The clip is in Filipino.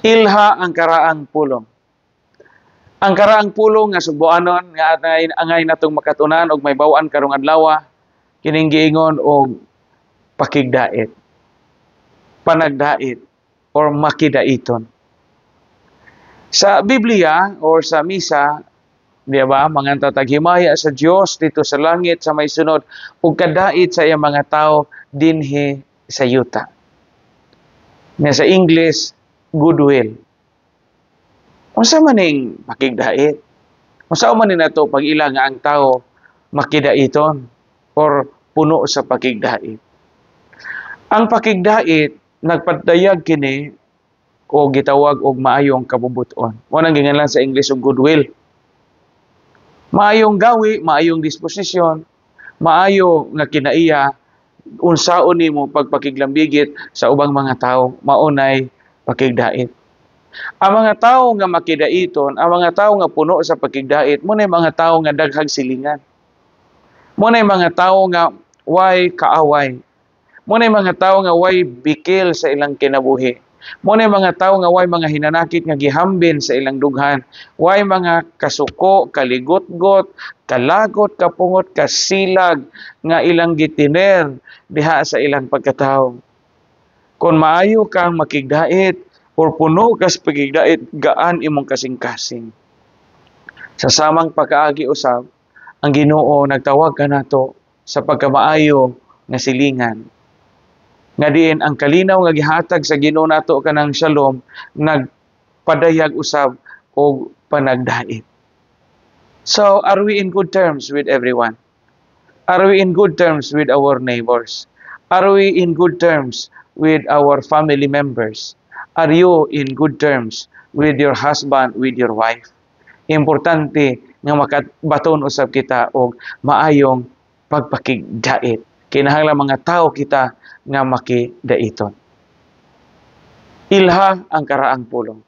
Ilha ang karaang pulong. Ang karaang pulong nga subuanon nga angay natong makatunan og may bawaan karong adlaw kining giingon og pakigdait, panagdait or makidaiton. Sa Biblia or sa misa, di ba, mga taghimaya sa Dios dito sa langit sa may sunod ug kadait sa iyang mga tao dinhi sa yuta. Nga sa English, goodwill. Unsa man ning makigdait? Unsa man ni nato pag ila nga ang tao makidaiton or puno sa pakigdait? Ang pakigdait nagpadayag kini o gitawag og maayong kabubuton. Mo nang ginganlan sa English og goodwill. Maayong gawi, maayong disposisyon, maayo nga kinaiya unsaon nimo pagpakiglambigit sa ubang mga tawo, maunay pakigdait. Ang mga tawo nga makidaiton, ang mga tawo nga puno sa pakigdait, mo na mga tawo nga daghang silingan. Mo na mga tawo nga way kaaway. Mo na mga tawo nga way bikil sa ilang kinabuhi. Mo na mga tawo nga way mga hinanakit nga gihambin sa ilang dughan. Way mga kasuko, kaligot-got, kalagot, kapungot, kasilag nga ilang gitiner diha sa ilang pagkatao. Kung maayo kang makigdait or puno ka sa pakigdait, gaan imong kasing-kasing. Sa samang pagkaagi usab, ang Ginoo nagtawag kanato sa pagkamaayo nga silingan. Nga diin ang kalinaw nga gihatag sa Ginoo nato kanang shalom nagpadayag usab og panagdait. So, are we in good terms with everyone? Are we in good terms with our neighbors? Are we in good terms with our family members? Are you in good terms with your husband, with your wife? Importante nga makabaton usab kita og maayong pagpakigdait. Kinahanglan mga tao kita nga makidaiton. Ilha ang karaang pulong.